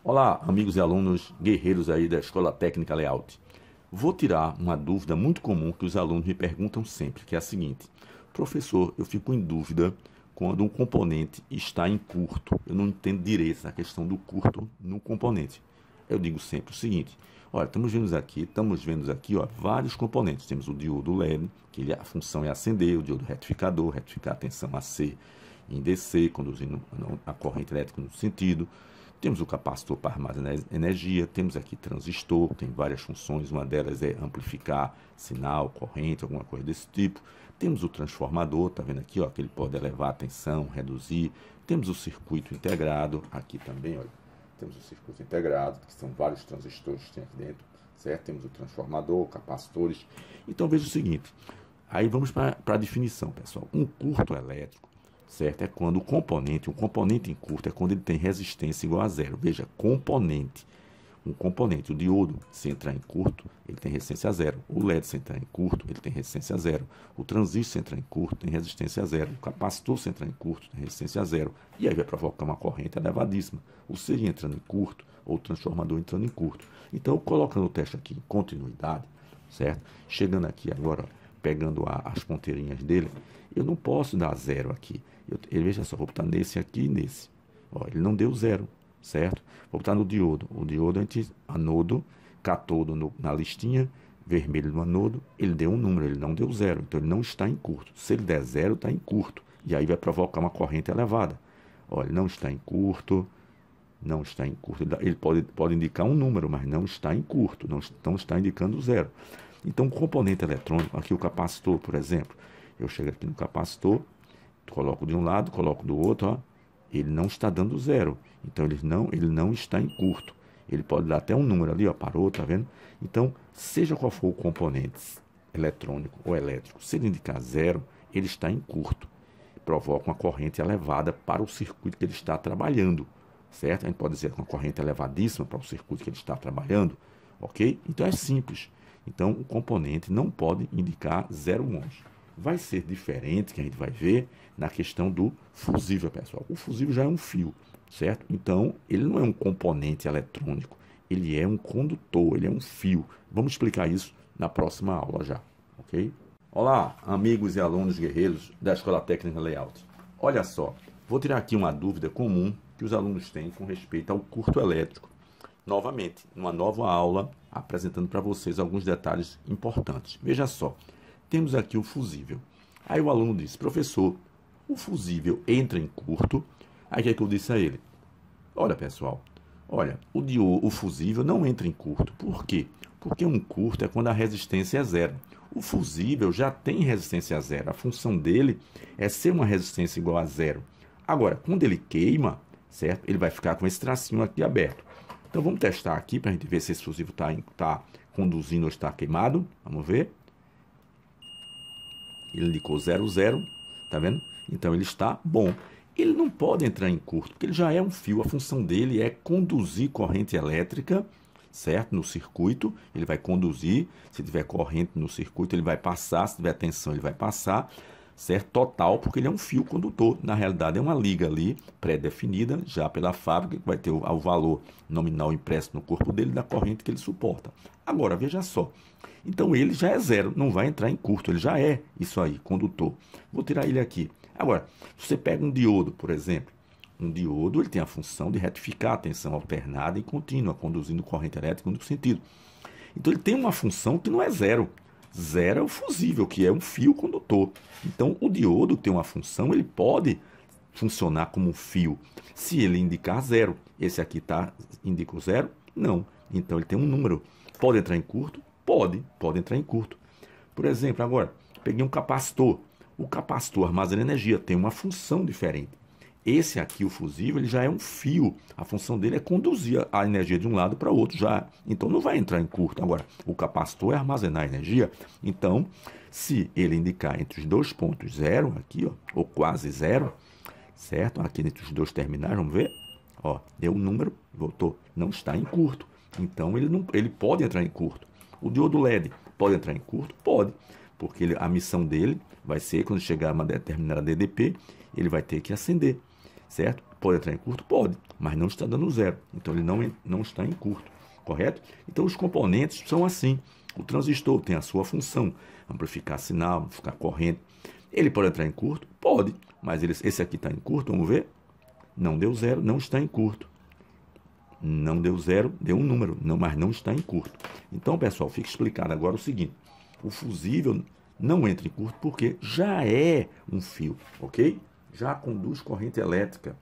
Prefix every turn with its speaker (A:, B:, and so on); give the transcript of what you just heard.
A: Olá, amigos e alunos guerreiros aí da Escola Técnica Layout. Vou tirar uma dúvida muito comum que os alunos me perguntam sempre, que é a seguinte: professor, eu fico em dúvida quando um componente está em curto. Eu não entendo direito essa questão do curto no componente. Eu digo sempre o seguinte: olha, estamos vendo aqui, ó, vários componentes. Temos o diodo LED, que a função é acender, o diodo retificador, retificar a tensão AC em DC, conduzindo a corrente elétrica no sentido. Temos o capacitor para armazenar energia, temos aqui transistor, tem várias funções, uma delas é amplificar sinal, corrente, alguma coisa desse tipo. Temos o transformador, tá vendo aqui, ó, que ele pode elevar a tensão, reduzir. Temos o circuito integrado, aqui também, olha, temos o circuito integrado, que são vários transistores que tem aqui dentro, certo? Temos o transformador, capacitores. Então veja o seguinte, aí vamos para a definição, pessoal. Um curto elétrico, certo? É quando um componente em curto é quando ele tem resistência igual a zero. Veja, componente. Um componente, o diodo, se entrar em curto, ele tem resistência a zero. O LED, se entrar em curto, ele tem resistência a zero. O transistor, se entrar em curto, tem resistência a zero. O capacitor, se entrar em curto, tem resistência a zero. E aí vai provocar uma corrente elevadíssima. O seria entrando em curto, ou o transformador entrando em curto. Então, colocando o teste aqui em continuidade, certo? Chegando aqui agora, ó, pegando as ponteirinhas dele, eu não posso dar zero aqui. Veja só, vou botar nesse aqui e nesse. Ó, ele não deu zero, certo? Vou botar no diodo. O diodo, anodo, catodo na listinha, vermelho no anodo, ele deu um número, ele não deu zero. Então ele não está em curto. Se ele der zero, está em curto. E aí vai provocar uma corrente elevada. Ó, ele não está em curto, não está em curto. Ele pode indicar um número, mas não está em curto, não está indicando zero. Então, o componente eletrônico, aqui o capacitor, por exemplo, eu chego aqui no capacitor, coloco de um lado, coloco do outro, ó, ele não está dando zero. Então, ele não está em curto. Ele pode dar até um número ali, ó, parou, tá vendo? Então, seja qual for o componente eletrônico ou elétrico, se ele indicar zero, ele está em curto. Provoca uma corrente elevada para o circuito que ele está trabalhando, certo? A gente pode dizer que uma corrente elevadíssima para o circuito que ele está trabalhando, ok? Então, é simples. Então, o componente não pode indicar 0 ohms. Vai ser diferente, que a gente vai ver, na questão do fusível, pessoal. O fusível já é um fio, certo? Então, ele não é um componente eletrônico, ele é um condutor, ele é um fio. Vamos explicar isso na próxima aula já, ok? Olá, amigos e alunos guerreiros da Escola Técnica Layout. Olha só, vou tirar aqui uma dúvida comum que os alunos têm com respeito ao curto elétrico. Novamente, numa nova aula, apresentando para vocês alguns detalhes importantes. Veja só, temos aqui o fusível. Aí o aluno disse: professor, o fusível entra em curto? Aí o que é que eu disse a ele? Olha, pessoal, olha, o fusível não entra em curto. Por quê? Porque um curto é quando a resistência é zero. O fusível já tem resistência a zero. A função dele é ser uma resistência igual a zero. Agora, quando ele queima, certo? Ele vai ficar com esse tracinho aqui aberto. Então, vamos testar aqui para a gente ver se esse fusível está conduzindo ou está queimado. Vamos ver. Ele indicou 0, 0, tá vendo? Então, ele está bom. Ele não pode entrar em curto, porque ele já é um fio. A função dele é conduzir corrente elétrica, certo? No circuito, ele vai conduzir. Se tiver corrente no circuito, ele vai passar. Se tiver tensão, ele vai passar. Certo? Total, porque ele é um fio condutor. Na realidade, é uma liga ali, pré-definida, já pela fábrica, que vai ter o valor nominal impresso no corpo dele da corrente que ele suporta. Agora, veja só. Então, ele já é zero, não vai entrar em curto, ele já é isso aí, condutor. Vou tirar ele aqui. Agora, se você pega um diodo, por exemplo, um diodo ele tem a função de retificar a tensão alternada e contínua, conduzindo corrente elétrica no sentido. Então, ele tem uma função que não é zero. Zero é o fusível, que é um fio condutor. Então, o diodo tem uma função, ele pode funcionar como um fio. Se ele indicar zero, esse aqui indica o zero? Não. Então, ele tem um número. Pode entrar em curto? Pode entrar em curto. Por exemplo, agora, peguei um capacitor. O capacitor armazena energia, tem uma função diferente. Esse aqui, o fusível, ele já é um fio. A função dele é conduzir a energia de um lado para o outro já. Então, não vai entrar em curto. Agora, o capacitor é armazenar energia. Então, se ele indicar entre os dois pontos zero, aqui, ó, ou quase zero, certo? Aqui entre os dois terminais, vamos ver. Ó, deu um número, voltou. Não está em curto. Então, ele pode entrar em curto. O diodo LED pode entrar em curto? Pode. Porque a missão dele vai ser, quando chegar a uma determinada DDP, ele vai ter que acender. Certo? Pode entrar em curto? Pode, mas não está dando zero. Então ele não está em curto, correto? Então os componentes são assim. O transistor tem a sua função, amplificar sinal, amplificar corrente. Ele pode entrar em curto? Pode, mas esse aqui está em curto, vamos ver? Não deu zero, não está em curto. Não deu zero, deu um número, mas não está em curto. Então, pessoal, fica explicado agora o seguinte. O fusível não entra em curto porque já é um fio, ok? Já conduz corrente elétrica.